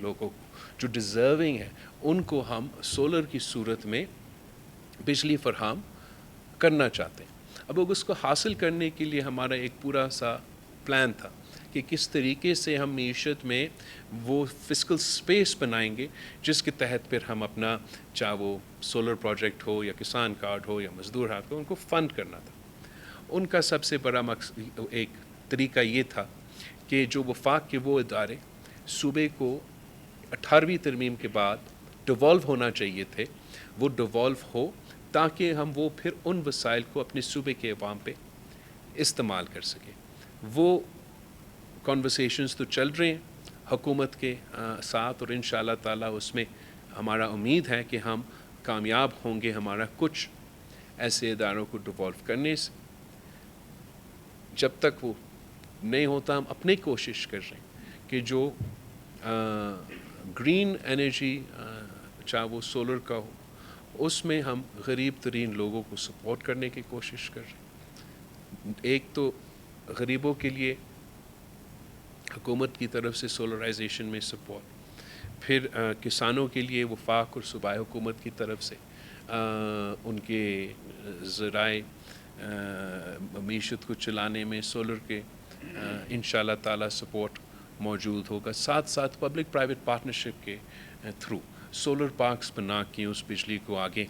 لوگوں کو جو ڈیزرونگ ہے ان کو ہم سولر کی صورت میں بجلی فراہم کرنا چاہتے ہیں. اب اس کو حاصل کرنے کے لیے ہمارا ایک پورا سا پلان تھا کہ کس طریقے سے ہم معیشت میں وہ فسکل سپیس بنائیں گے جس کے تحت پھر ہم اپنا چاہے وہ سولر پروجیکٹ ہو یا کسان کارڈ ہو یا مزدور ہاتھ ہو ان کو فنڈ کرنا تھا. ان کا سب سے بڑا ایک طریقہ یہ تھا کہ جو وفاق کے وہ ادارے صوبے کو 18ویں ترمیم کے بعد ڈیوالو ہونا چاہیے تھے وہ ڈیوالو ہو تاکہ ہم وہ پھر ان وسائل کو اپنے صوبے کے عوام پہ استعمال کر سکیں. وہ کنورسیشنز تو چل رہے ہیں حکومت کے ساتھ اور انشاءاللہ تعالیٰ اس میں ہمارا امید ہے کہ ہم کامیاب ہوں گے ہمارا کچھ ایسے اداروں کو ڈیوالو کرنے سے. جب تک وہ نہیں ہوتا ہم اپنی کوشش کر رہے ہیں کہ جو گرین انرجی چاہے وہ سولر کا ہو اس میں ہم غریب ترین لوگوں کو سپورٹ کرنے کی کوشش کر رہے ہیں. ایک تو غریبوں کے لیے حکومت کی طرف سے سولرائزیشن میں سپورٹ, پھر کسانوں کے لیے وفاق اور صوبائی حکومت کی طرف سے ان کے ذرائع معیشت کو چلانے میں سولر کے انشاءاللہ تعالیٰ سپورٹ موجود ہوگا. ساتھ ساتھ پبلک پرائیویٹ پارٹنرشپ کے تھرو سولر پارکس بنا کے اس بجلی کو آگے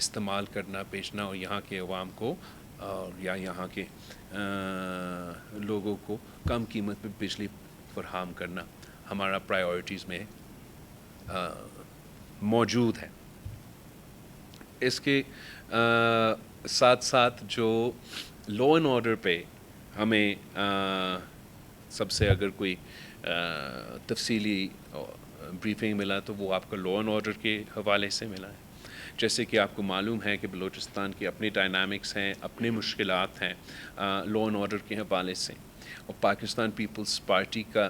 استعمال کرنا بیچنا اور یہاں کے عوام کو یا یہاں کے لوگوں کو کم قیمت پہ بجلی فراہم کرنا ہمارا پرائیورٹیز میں موجود ہے. اس کے ساتھ ساتھ جو لا اینڈ آرڈر پہ ہمیں سب سے اگر کوئی تفصیلی بریفنگ ملا تو وہ آپ کو لا اینڈ آرڈر کے حوالے سے ملا ہے. جیسے کہ آپ کو معلوم ہے کہ بلوچستان کی اپنی ڈائنامکس ہیں, اپنے مشکلات ہیں لا اینڈ آرڈر کے حوالے سے, اور پاکستان پیپلز پارٹی کا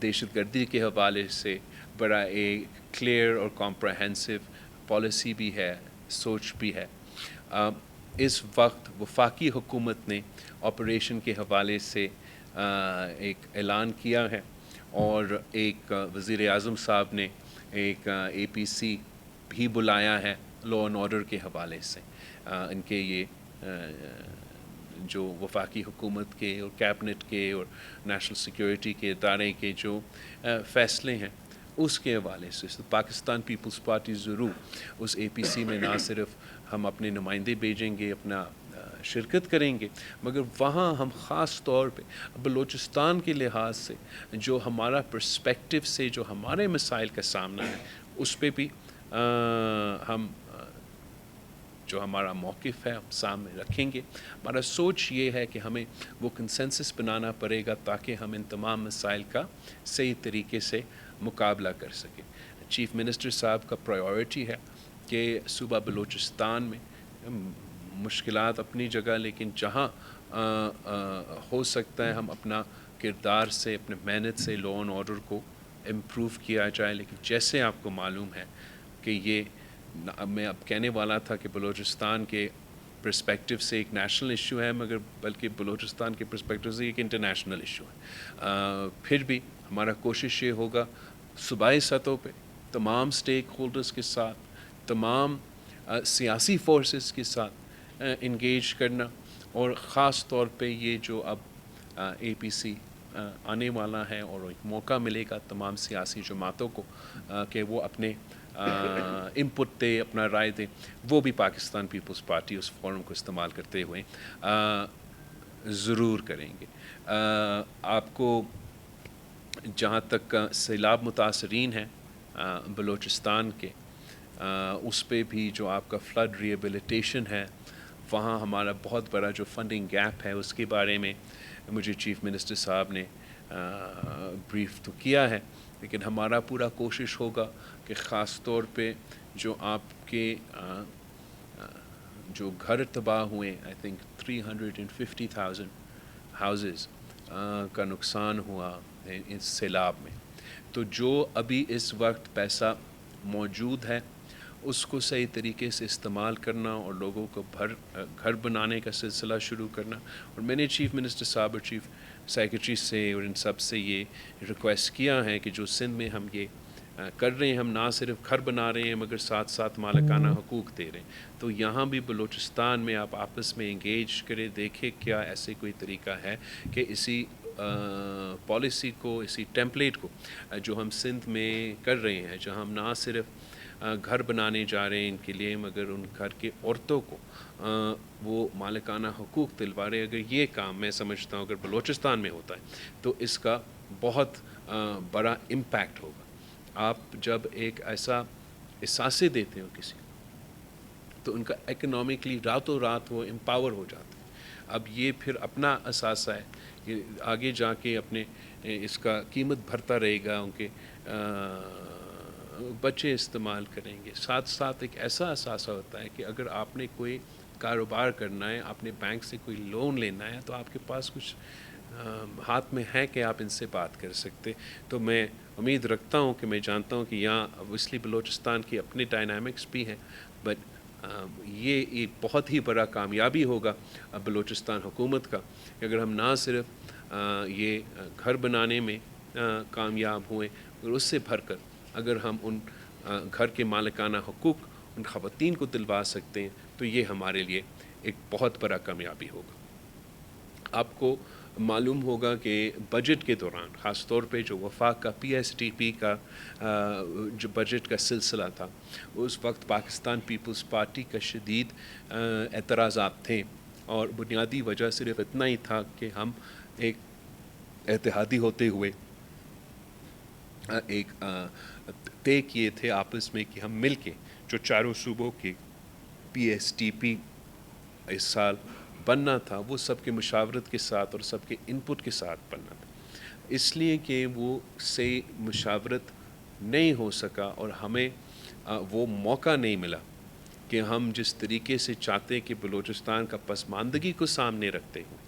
دہشت گردی کے حوالے سے بڑا ایک کلیئر اور کمپریہنسو پالیسی بھی ہے, سوچ بھی ہے. اس وقت وفاقی حکومت نے آپریشن کے حوالے سے ایک اعلان کیا ہے اور ایک وزیر اعظم صاحب نے ایک اے پی سی بھی بلایا ہے لا اینڈ آرڈر کے حوالے سے. ان کے یہ جو وفاقی حکومت کے اور کیبنٹ کے اور نیشنل سیکیورٹی کے ادارے کے جو فیصلے ہیں اس کے حوالے سے پاکستان پیپلز پارٹی ضرور اس اے پی سی میں نہ صرف ہم اپنے نمائندے بھیجیں گے, اپنا شرکت کریں گے, مگر وہاں ہم خاص طور پہ بلوچستان کے لحاظ سے جو ہمارا پرسپیکٹو سے جو ہمارے مسائل کا سامنا ہے اس پہ بھی ہم جو ہمارا موقف ہے ہم سامنے رکھیں گے. ہمارا سوچ یہ ہے کہ ہمیں وہ کنسنسس بنانا پڑے گا تاکہ ہم ان تمام مسائل کا صحیح طریقے سے مقابلہ کر سکیں. چیف منسٹر صاحب کا پرائیورٹی ہے کہ صوبہ بلوچستان میں مشکلات اپنی جگہ, لیکن جہاں ہو سکتا ہے ہم اپنا کردار سے اپنے محنت سے لا اینڈ آرڈر کو امپروو کیا جائے. لیکن جیسے آپ کو معلوم ہے کہ یہ میں اب کہنے والا تھا کہ بلوچستان کے پرسپیکٹو سے ایک نیشنل ایشو ہے, مگر بلکہ بلوچستان کے پرسپیکٹو سے ایک انٹرنیشنل ایشو ہے. پھر بھی ہمارا کوشش یہ ہوگا صوبائی سطح پہ تمام سٹیک ہولڈرز کے ساتھ, تمام سیاسی فورسز کے ساتھ انگیج کرنا, اور خاص طور پہ یہ جو اب اے پی سی آنے والا ہے اور ایک موقع ملے گا تمام سیاسی جماعتوں کو کہ وہ اپنے انپٹ دے, اپنا رائے دیں, وہ بھی پاکستان پیپلز پارٹی اس فورم کو استعمال کرتے ہوئے ضرور کریں گے. آپ کو جہاں تک سیلاب متاثرین ہیں بلوچستان کے, اس پہ بھی جو آپ کا فلڈ ریہیبلیٹیشن ہے وہاں ہمارا بہت بڑا جو فنڈنگ گیپ ہے اس کے بارے میں مجھے چیف منسٹر صاحب نے بریف تو کیا ہے, لیکن ہمارا پورا کوشش ہوگا کہ خاص طور پہ جو آپ کے جو گھر تباہ ہوئے, آئی تھنک 350,000 ہاؤزز کا نقصان ہوا اس سیلاب میں, تو جو ابھی اس وقت پیسہ موجود ہے اس کو صحیح طریقے سے استعمال کرنا اور لوگوں کو گھر بنانے کا سلسلہ شروع کرنا. اور میں نے چیف منسٹر صاحب اور چیف سیکرٹری سے اور ان سب سے یہ ریکویسٹ کیا ہے کہ جو سندھ میں ہم یہ کر رہے ہیں. ہم نہ صرف گھر بنا رہے ہیں مگر ساتھ ساتھ مالکانہ حقوق دے رہے ہیں. تو یہاں بھی بلوچستان میں آپ آپس میں انگیج کریں, دیکھیں کیا ایسے کوئی طریقہ ہے کہ اسی پالیسی کو, اسی ٹیمپلیٹ کو جو ہم سندھ میں کر رہے ہیں, جہاں ہم نہ صرف گھر بنانے جا رہے ہیں ان کے لیے مگر ان گھر کے عورتوں کو وہ مالکانہ حقوق دلوا رہے. اگر یہ کام میں سمجھتا ہوں اگر بلوچستان میں ہوتا ہے تو اس کا بہت بڑا امپیکٹ ہوگا. آپ جب ایک ایسا احساسے دیتے ہو کسی تو ان کا اکنامکلی راتوں رات وہ امپاور ہو جاتے ہیں. اب یہ پھر اپنا اثاثہ ہے کہ آگے جا کے اپنے اس کا قیمت بھرتا رہے گا, ان کے بچے استعمال کریں گے. ساتھ ساتھ ایک ایسا اثاثہ ہوتا ہے کہ اگر آپ نے کوئی کاروبار کرنا ہے, آپ نے بینک سے کوئی لون لینا ہے تو آپ کے پاس کچھ ہاتھ میں ہے کہ آپ ان سے بات کر سکتے. تو میں امید رکھتا ہوں کہ میں جانتا ہوں کہ یہاں اوبویسلی بلوچستان کی اپنے ڈائنامکس بھی ہیں, بٹ یہ ایک بہت ہی بڑا کامیابی ہوگا بلوچستان حکومت کا کہ اگر ہم نہ صرف یہ گھر بنانے میں کامیاب ہوئیں مگر اس سے بھر کر اگر ہم ان گھر کے مالکانہ حقوق ان خواتین کو دلوا سکتے ہیں تو یہ ہمارے لیے ایک بہت بڑا کامیابی ہوگا. آپ کو معلوم ہوگا کہ بجٹ کے دوران خاص طور پہ جو وفاق کا PSTP کا جو بجٹ کا سلسلہ تھا, اس وقت پاکستان پیپلز پارٹی کا شدید اعتراضات تھے, اور بنیادی وجہ صرف اتنا ہی تھا کہ ہم ایک اتحادی ہوتے ہوئے ایک طے کیے تھے آپس میں کہ ہم مل کے جو چاروں صوبوں کے PSTP اس سال بننا تھا وہ سب کے مشاورت کے ساتھ اور سب کے انپٹ کے ساتھ بننا تھا. اس لیے کہ وہ سے مشاورت نہیں ہو سکا اور ہمیں وہ موقع نہیں ملا کہ ہم جس طریقے سے چاہتے کہ بلوچستان کا پسماندگی کو سامنے رکھتے ہوئے,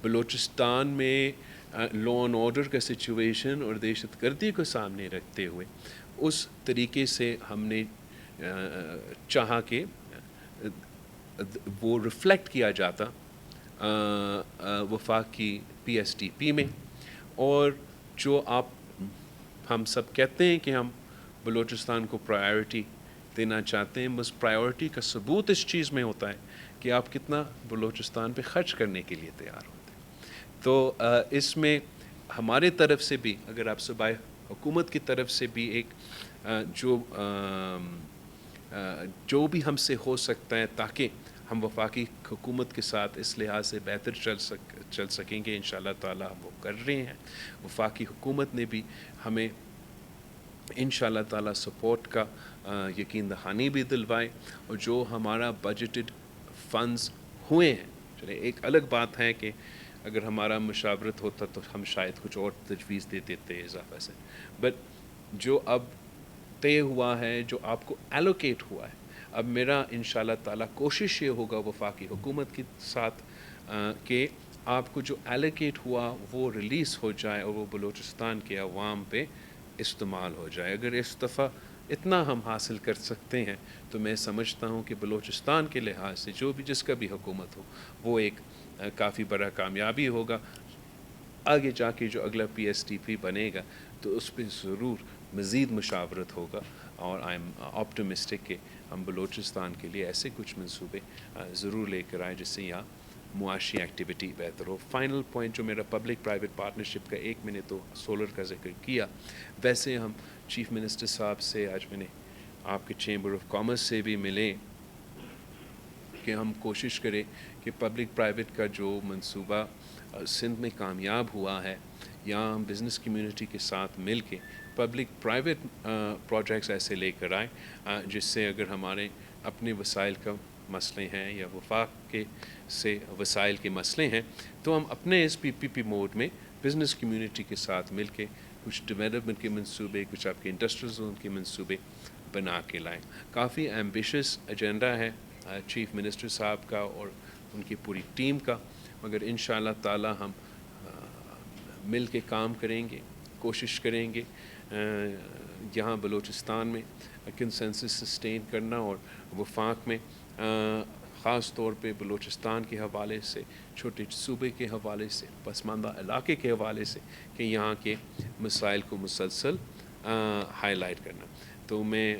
بلوچستان میں لا اینڈ آرڈر کا سچویشن اور دہشت گردی کو سامنے رکھتے ہوئے اس طریقے سے ہم نے چاہا کہ وہ ریفلیکٹ کیا جاتا وفاق کی PSTP میں. اور جو ہم سب کہتے ہیں کہ ہم بلوچستان کو پرائیورٹی دینا چاہتے ہیں, بس پرائیورٹی کا ثبوت اس چیز میں ہوتا ہے کہ آپ کتنا بلوچستان پہ خرچ کرنے کے لیے تیار ہوتے ہیں. تو اس میں ہمارے طرف سے بھی اگر آپ صوبائی حکومت کی طرف سے بھی ایک جو بھی ہم سے ہو سکتا ہے تاکہ ہم وفاقی حکومت کے ساتھ اس لحاظ سے بہتر چل سکیں گے, انشاءاللہ تعالی ہم وہ کر رہے ہیں. وفاقی حکومت نے بھی ہمیں انشاءاللہ تعالی سپورٹ کا یقین دہانی بھی دلوائے, اور جو ہمارا بجٹڈ فنڈز ہوئے ہیں, چلے ایک الگ بات ہے کہ اگر ہمارا مشاورت ہوتا تو ہم شاید کچھ اور تجویز دے دیتے اضافہ سے, بٹ جو اب طے ہوا ہے, جو آپ کو ایلوکیٹ ہوا ہے, اب میرا انشاءاللہ تعالی کوشش یہ ہوگا وفاقی حکومت کے ساتھ کہ آپ کو جو ایلوکیٹ ہوا وہ ریلیز ہو جائے اور وہ بلوچستان کے عوام پہ استعمال ہو جائے. اگر اس دفعہ اتنا ہم حاصل کر سکتے ہیں تو میں سمجھتا ہوں کہ بلوچستان کے لحاظ سے جو بھی جس کا بھی حکومت ہو وہ ایک کافی بڑا کامیابی ہوگا. آگے جا کے جو اگلا PSTP بنے گا تو اس پہ ضرور مزید مشاورت ہوگا, اور آئی ایم آپٹمسٹک کہ ہم بلوچستان کے لیے ایسے کچھ منصوبے ضرور لے کر آئیں جس سے یہاں معاشی ایکٹیویٹی بہتر ہو. فائنل پوائنٹ جو میرا پبلک پرائیویٹ پارٹنرشپ کا, ایک میں نے تو سولر کا ذکر کیا, ویسے ہم چیف منسٹر صاحب سے آج میں نے آپ کے چیمبر آف کامرس سے بھی ملیں کہ ہم کوشش کریں کہ پبلک پرائیویٹ کا جو منصوبہ سندھ میں کامیاب ہوا ہے, یہاں ہم بزنس کمیونٹی کے ساتھ مل کے پبلک پرائیویٹ پروجیکٹس ایسے لے کر آئیں جس سے اگر ہمارے اپنے وسائل کا مسئلے ہیں یا وفاق کے سے وسائل کے مسئلے ہیں تو ہم اپنے اس PPP موڈ میں بزنس کمیونٹی کے ساتھ مل کے کچھ ڈیولپمنٹ کے منصوبے, کچھ آپ کے انڈسٹریل زون کے منصوبے بنا کے لائیں. کافی ایمبیشس ایجنڈا ہے چیف منسٹر صاحب کا اور ان کی پوری ٹیم کا, مگر انشاءاللہ تعالی ہم مل کے کام کریں گے, کوشش کریں گے یہاں بلوچستان میں کنسنسس سسٹین کرنا, اور وفاق میں خاص طور پہ بلوچستان کے حوالے سے, چھوٹے صوبے کے حوالے سے, پسماندہ علاقے کے حوالے سے کہ یہاں کے مسائل کو مسلسل ہائی لائٹ کرنا. تو میں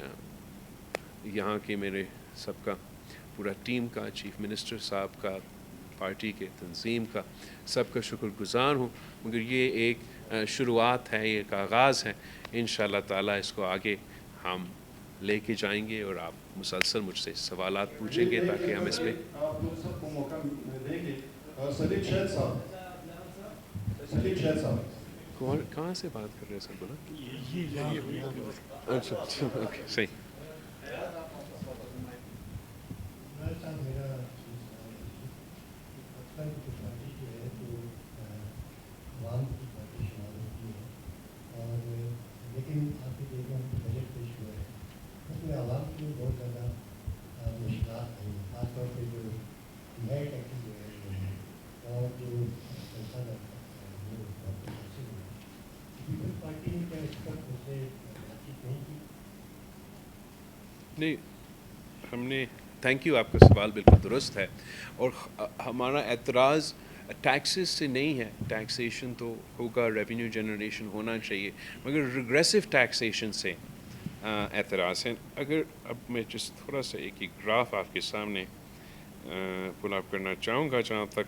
یہاں کے میرے سب کا پورا ٹیم کا، چیف منسٹر صاحب کا، پارٹی کے تنظیم کا، سب کا شکر گزار ہوں. مگر یہ ایک شروعات ہے، یہ ایک آغاز ہے. انشاءاللہ تعالیٰ اس کو آگے ہم لے کے جائیں گے، اور آپ مسلسل مجھ سے سوالات پوچھیں گے تاکہ ہم اس پہ. آپ لوگ سب کو موقع دیں گے. سلیم شہد صاحب، سلیم شہد صاحب کہاں سے بات کر رہے ہیں سر؟ بولا اچھا اچھا، اوکے صحیح. میرا پاکستان کی پارٹی جو ہے تو عوام کی پارٹی شمار ہوتی ہے، اور لیکن آپ کے دیکھیں ہم بجٹ پیش ہوا ہے، اس میں عوام کی بہت زیادہ مشکلات آئی ہیں، خاص طور پہ جو نئے ٹیکس جو ہے اور جو پیسہ وہ بہت متاثر ہوئے. پیپلز پارٹی نے کیا اس پر مجھ سے بات چیت نہیں کی؟ نہیں، ہم نے تھینک یو، آپ کا سوال بالکل درست ہے. اور ہمارا اعتراض ٹیکسز سے نہیں ہے. ٹیکسیشن تو ہوگا، ریونیو جنریشن ہونا چاہیے، مگر ریگریسو ٹیکسیشن سے اعتراض ہے. اگر اب میں جس تھوڑا سا ایک گراف آپ کے سامنے پل اپ کرنا چاہوں گا، جہاں تک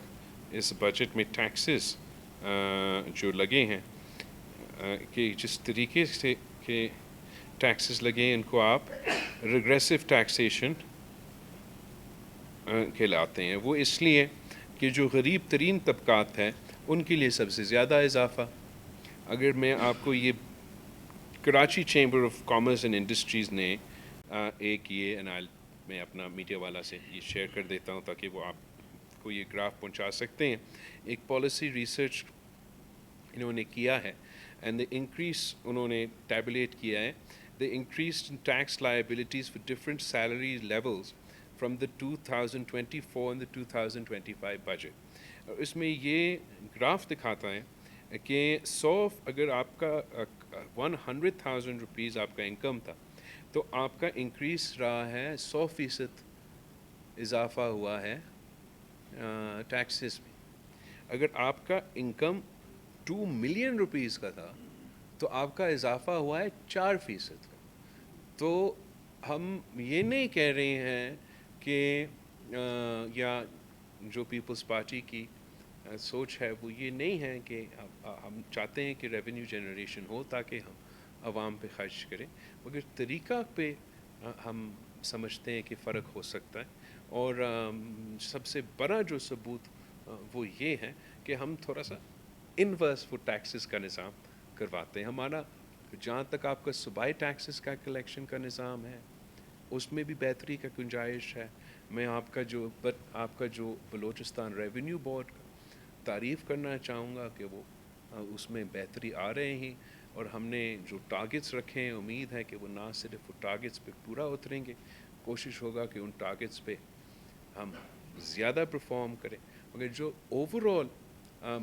اس بجٹ میں ٹیکسز جو لگے ہیں، کہ جس طریقے سے کہ ٹیکسز لگے ان کو آپ ریگریسو ٹیکسیشن کہلاتے ہیں. وہ اس لیے کہ جو غریب ترین طبقات ہیں ان کے لیے سب سے زیادہ اضافہ. اگر میں آپ کو یہ Karachi chamber of commerce and industries نے ایک یہ میں اپنا میڈیا والا سے یہ شیئر کر دیتا ہوں تاکہ وہ آپ کو یہ گراف پہنچا سکتے ہیں. ایک پالیسی ریسرچ انہوں نے کیا ہے، اینڈ دا انکریز انہوں نے ٹیبولیٹ کیا ہے the increased in tax liabilities for different salary levels from the 2024 and the 2025 budget. اور اس میں یہ گراف دکھاتا ہے کہ اگر آپ کا 100,000 روپیز آپ کا انکم تھا تو آپ کا انکریز رہا ہے 100% اضافہ ہوا ہے ٹیکسز میں. اگر آپ کا انکم 2 ملین روپیز کا تھا تو آپ کا اضافہ ہوا ہے 4% کا. تو ہم یہ نہیں کہہ رہے ہیں کہ یا جو پیپلز پارٹی کی سوچ ہے وہ یہ نہیں ہے کہ ہم چاہتے ہیں کہ ریونیو جنریشن ہو تاکہ ہم عوام پہ خرچ کریں، مگر طریقہ پہ ہم سمجھتے ہیں کہ فرق ہو سکتا ہے. اور سب سے بڑا جو ثبوت وہ یہ ہے کہ ہم تھوڑا سا انورس وہ ٹیکسز کا نظام کرواتے ہیں. ہمارا جہاں تک آپ کا صوبائی ٹیکسز کا کلیکشن کا نظام ہے اس میں بھی بہتری کا گنجائش ہے. میں آپ کا جو بلوچستان ریونیو بورڈ کا تعریف کرنا چاہوں گا کہ وہ اس میں بہتری آ رہے ہیں، اور ہم نے جو ٹارگٹس رکھے ہیں امید ہے کہ وہ نہ صرف وہ ٹارگٹس پہ پورا اتریں گے، کوشش ہوگا کہ ان ٹارگٹس پہ ہم زیادہ پرفارم کریں. مگر جو اوور آل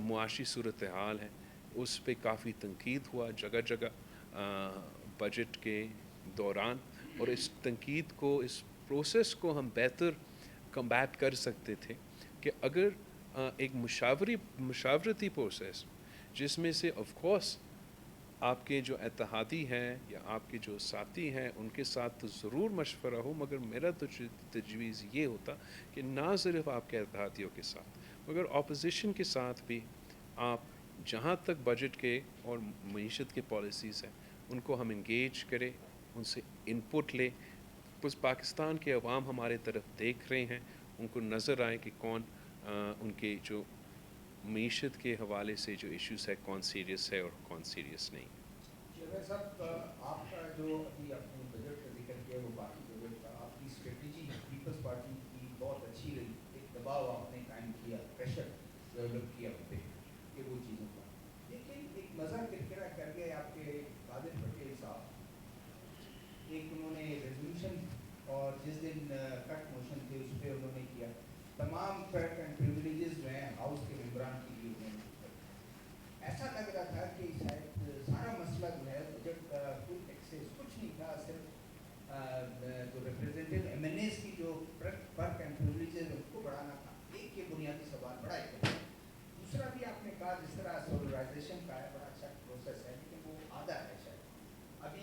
معاشی صورتحال ہے اس پہ کافی تنقید ہوا جگہ جگہ بجٹ کے دوران، اور اس تنقید کو، اس پروسیس کو ہم بہتر کمبیٹ کر سکتے تھے کہ اگر ایک مشاورتی پروسیس جس میں سے آف کورس آپ کے جو اتحادی ہیں یا آپ کے جو ساتھی ہیں ان کے ساتھ تو ضرور مشورہ ہو، مگر میرا تو تجویز یہ ہوتا کہ نہ صرف آپ کے اتحادیوں کے ساتھ مگر اپوزیشن کے ساتھ بھی آپ جہاں تک بجٹ کے اور معیشت کے پالیسیز ہیں ان کو ہم انگیج کریں، ان سے انپٹ لیں. بس پاکستان کے عوام ہمارے طرف دیکھ رہے ہیں، ان کو نظر آئے کہ کون ان کے جو معیشت کے حوالے سے جو ایشوز ہے کون سیریس ہے اور کون سیریس نہیں. شہباز صاحب، آپ کا جو ابھی اپنے بجٹ کا ذکر کیا وہ باقی بجٹ کا آپ کی اسٹریٹجی پیپلز پارٹی کی بہت اچھی رہی. ایک دباؤ آپ نے قائم کیا، پریشر ڈیولپ کیا ان پہ کہ وہ چیزوں کا، لیکن ایک مزہ کرکرا کر گئے آپ کے قادر پٹیل صاحب. ایک انہوں نے ریزولوشن اور جس دن کٹ موشن تھے اس پہ انہوں نے کیا تمام پیک اینڈ پریویلیجز جو ہیں ہاؤس کے ممبران کے لیے انہوں نے. ایسا لگ رہا تھا کہ شاید سارا مسئلہ جو ہے بجٹ کا کوئی ایکسیس کچھ نہیں تھا، صرف جو ریپرزینٹیو ایم این ایز کی جو فرق اینڈ پریویلیجز ان کو بڑھانا تھا. ایک یہ بنیادی سوال بڑا ایک. دوسرا بھی آپ نے کہا جس طرح سولرائزیشن کا ہے بڑا اچھا پروسیس ہے لیکن وہ آدھا ہے شاید.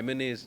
MNAs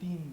3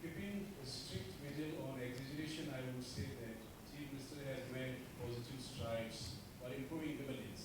Keeping a strict vigil on exaggeration, I would say that Chief Minister has made positive strides for improving governance.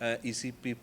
ECP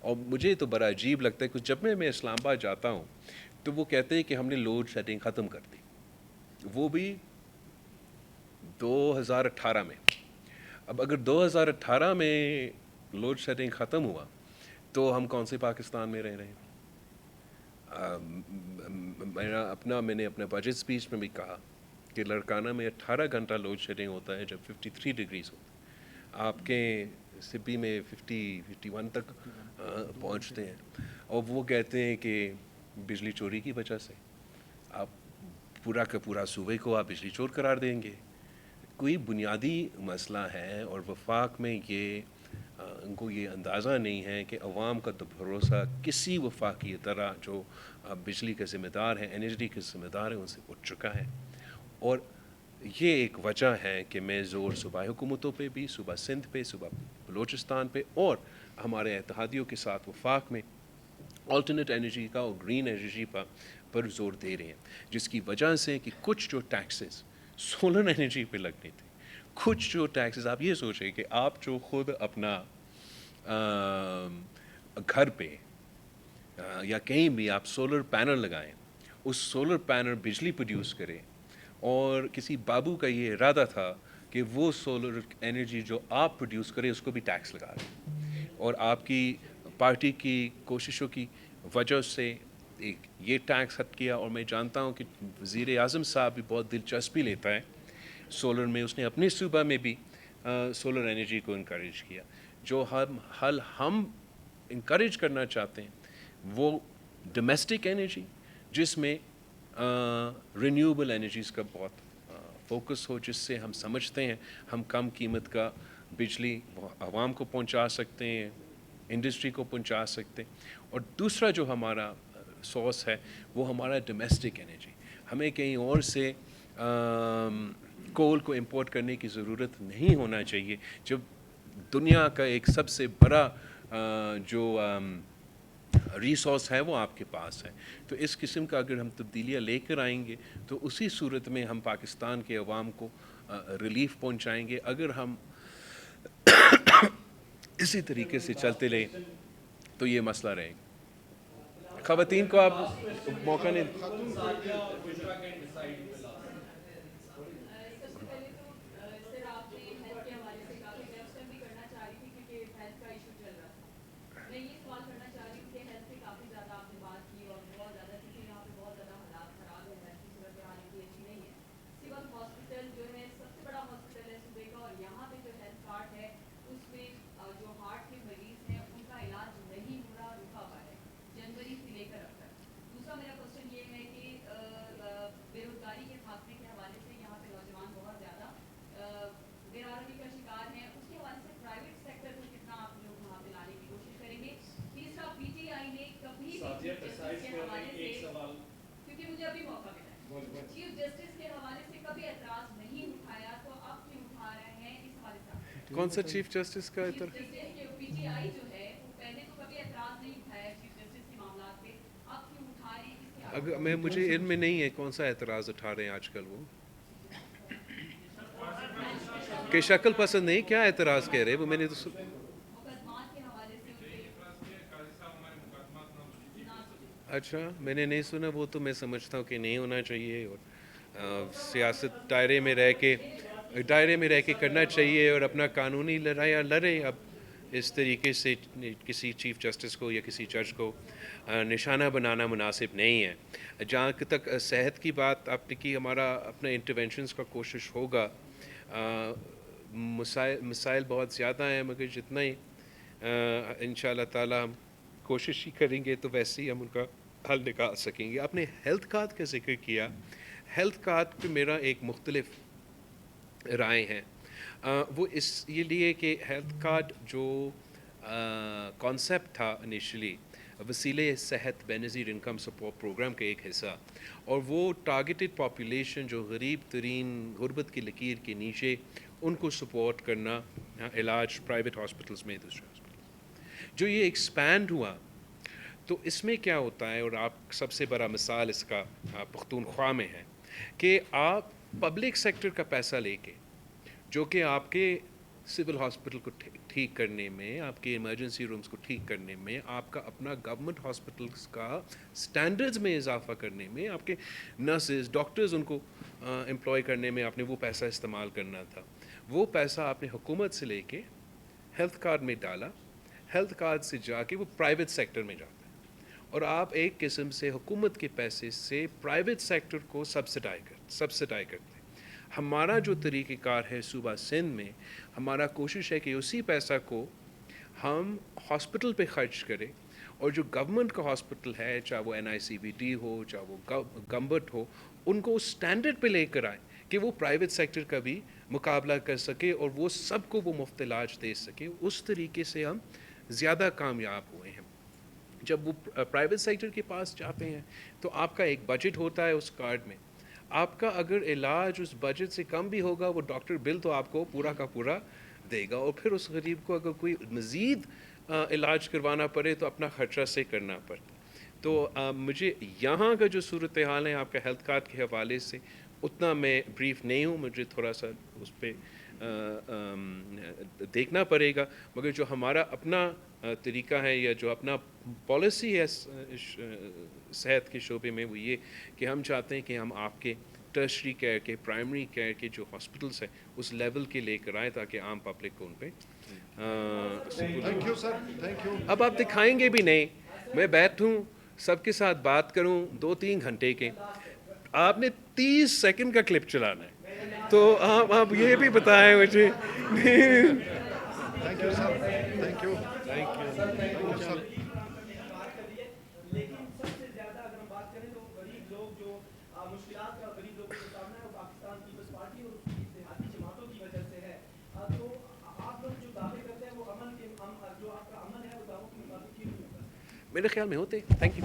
اور مجھے تو بڑا عجیب لگتا ہے کہ جب میں اسلام آباد جاتا ہوں تو وہ کہتے ہیں کہ ہم نے لوڈ شیڈنگ ختم کر دی، وہ بھی 2018 میں۔ اب اگر 2018 میں لوڈ شیڈنگ ختم ہوا تو ہم کون سے پاکستان میں رہ رہے ہیں؟ میں نے اپنے بجٹ اسپیچ میں بھی کہا کہ لڑکانہ میں 18 گھنٹہ لوڈ شیڈنگ ہوتا ہے جب 53 ڈگریز ہوتا ہے، آپ کے سبی میں 51 تک پہنچتے ہیں، اور وہ کہتے ہیں کہ بجلی چوری کی وجہ سے آپ پورا کا پورا صوبے کو آپ بجلی چور قرار دیں گے۔ کوئی بنیادی مسئلہ ہے، اور وفاق میں ان کو یہ اندازہ نہیں ہے کہ عوام کا تو بھروسہ کسی وفاقی طرح جو بجلی کا ذمہ دار ہے، انرجی کا ذمہ دار ہے، ان سے اٹھ چکا ہے۔ اور یہ ایک وجہ ہے کہ میں زور صوبائی حکومتوں پہ بھی، صوبہ سندھ پہ، صوبہ بلوچستان پہ اور ہمارے اتحادیوں کے ساتھ وفاق میں آلٹرنیٹ انرجی کا اور گرین انرجی پر زور دے رہے ہیں، جس کی وجہ سے کہ کچھ جو ٹیکسز سولر انرجی پہ لگنے تھے، کچھ جو ٹیکسز، آپ یہ سوچیں کہ آپ جو خود اپنا گھر پہ یا کہیں بھی آپ سولر پینل لگائیں، اس سولر پینل بجلی پروڈیوس کرے، اور کسی بابو کا یہ ارادہ تھا کہ وہ سولر انرجی جو آپ پروڈیوس کرے اس کو بھی ٹیکس لگا دیں، اور آپ کی پارٹی کی کوششوں کی وجہ سے یہ ٹیکس ہٹ کیا۔ اور میں جانتا ہوں کہ وزیر اعظم صاحب بھی بہت دلچسپی لیتا ہے سولر میں، اس نے اپنے صوبہ میں بھی سولر انرجی کو انکریج کیا۔ جو ہم انکریج کرنا چاہتے ہیں وہ ڈومیسٹک انرجی، جس میں رینیوبل انرجیز کا بہت فوکس ہو، جس سے ہم سمجھتے ہیں ہم کم قیمت کا بجلی عوام کو پہنچا سکتے ہیں، انڈسٹری کو پہنچا سکتے ہیں۔ اور دوسرا جو ہمارا سورس ہے وہ ہمارا ڈومیسٹک انرجی، ہمیں کہیں اور سے کول کو امپورٹ کرنے کی ضرورت نہیں ہونا چاہیے، جب دنیا کا ایک سب سے بڑا جو ریسورس ہے وہ آپ کے پاس ہے۔ تو اس قسم کا اگر ہم تبدیلیاں لے کر آئیں گے تو اسی صورت میں ہم پاکستان کے عوام کو ریلیف پہنچائیں گے۔ اگر ہم اسی طریقے سے چلتے رہے تو یہ مسئلہ رہے گا۔ خواتین کو آپ موقع نہیں کون سا چیف جسٹس کا اتر اگر مجھے علم میں نہیں ہے کون سا اعتراض اٹھا رہے ہیں آج کل، وہ کہ شکل پسند نہیں، کیا اعتراض کہہ رہے ہیں وہ؟ میں نے تو اچھا میں نے نہیں سنا، وہ تو میں سمجھتا ہوں کہ نہیں ہونا چاہیے، اور سیاست دائرے میں رہ کے کرنا چاہیے، اور اپنا قانونی لڑائیاں لڑے۔ اب اس طریقے سے کسی چیف جسٹس کو یا کسی جج کو نشانہ بنانا مناسب نہیں ہے۔ جہاں تک صحت کی بات آپ نے کی، ہمارا اپنا انٹرونشنز کا کوشش ہوگا۔ مسائل بہت زیادہ ہیں، مگر جتنا ہی انشاءاللہ تعالی ہم کوشش ہی کریں گے تو ویسے ہی ہم ان کا حل نکال سکیں گے۔ آپ نے ہیلتھ کارڈ کا ذکر کیا، ہیلتھ کارڈ پہ میرا ایک مختلف رائے ہیں۔ وہ اس لیے کہ ہیلتھ کارڈ جو کانسیپٹ تھا انیشلی وسیلے صحت بے نظیر انکم سپورٹ پروگرام کا ایک حصہ، اور وہ ٹارگیٹڈ پاپولیشن جو غریب ترین غربت کی لکیر کے نیچے، ان کو سپورٹ کرنا، علاج پرائیویٹ ہاسپٹلز میں، دوسرے ہاسپٹل جو یہ ایکسپینڈ ہوا۔ تو اس میں کیا ہوتا ہے، اور آپ سب سے بڑا مثال اس کا پختونخوا میں ہے، کہ آپ پبلک سیکٹر کا پیسہ لے کے، جو کہ آپ کے سول ہاسپٹل کو ٹھیک کرنے میں، آپ کے ایمرجنسی رومز کو ٹھیک کرنے میں، آپ کا اپنا گورنمنٹ ہاسپٹلس کا سٹینڈرڈز میں اضافہ کرنے میں، آپ کے نرسز ڈاکٹرز ان کو امپلائی کرنے میں آپ نے وہ پیسہ استعمال کرنا تھا. وہ پیسہ آپ نے حکومت سے لے کے ہیلتھ کارڈ میں ڈالا، ہیلتھ کارڈ سے جا کے وہ پرائیویٹ سیکٹر میں جاتا ہے، اور آپ ایک قسم سے حکومت کے پیسے سے پرائیویٹ سیکٹر کو سبسڈائی کرتے ہیں. ہمارا جو طریقہ کار ہے صوبہ سندھ میں، ہمارا کوشش ہے کہ اسی پیسہ کو ہم ہاسپٹل پہ خرچ کریں، اور جو گورنمنٹ کا ہاسپٹل ہے، چاہے وہ NICVT ہو، چاہے وہ گمبٹ ہو، ان کو اس سٹینڈرڈ پہ لے کر آئیں کہ وہ پرائیویٹ سیکٹر کا بھی مقابلہ کر سکے اور وہ سب کو وہ مفت علاج دے سکے. اس طریقے سے ہم زیادہ کامیاب ہوئے ہیں. جب وہ پرائیویٹ سیکٹر کے پاس جاتے ہیں تو آپ کا ایک بجٹ ہوتا ہے اس کارڈ میں، آپ کا اگر علاج اس بجٹ سے کم بھی ہوگا، وہ ڈاکٹر بل تو آپ کو پورا کا پورا دے گا، اور پھر اس غریب کو اگر کوئی مزید علاج کروانا پڑے تو اپنا خرچہ سے کرنا پڑتا. تو مجھے یہاں کا جو صورتحال ہے آپ کا ہیلتھ کارڈ کے حوالے سے اتنا میں بریف نہیں ہوں، مجھے تھوڑا سا اس پہ دیکھنا پڑے گا. مگر جو ہمارا اپنا طریقہ ہے یا جو اپنا پالیسی ہے صحت کے شعبے میں، وہ یہ کہ ہم چاہتے ہیں کہ ہم آپ کے ٹرشری کیئر کے، پرائمری کیئر کے جو ہاسپٹلس ہیں اس لیول کے لے کر آئیں تاکہ عام پبلک کو ان پہ thank you sir, thank you. اب آپ دکھائیں گے بھی نہیں، میں بیٹھوں سب کے ساتھ بات کروں 2-3 گھنٹے کے، آپ نے 30 سیکنڈ کا کلپ چلانا ہے، تو آپ یہ بھی بتائیں مجھے. Thank you sir, thank you, thank you sir. لیکن سب سے زیادہ اگر ہم بات کریں تو غریب لوگ جو مشکلات کا غریب لوگوں کا سامنا ہے وہ پاکستان پیپلز پارٹی اور اس کی اتحادی جماعتوں کی وجہ سے ہے. تو آپ لوگ جو دعوے کرتے ہیں وہ امن کے جو آپ کا امن ہے وہ دعووں کے مطابق کیوں نہیں ہوتا؟ میرے خیال میں ہوتے. Thank you.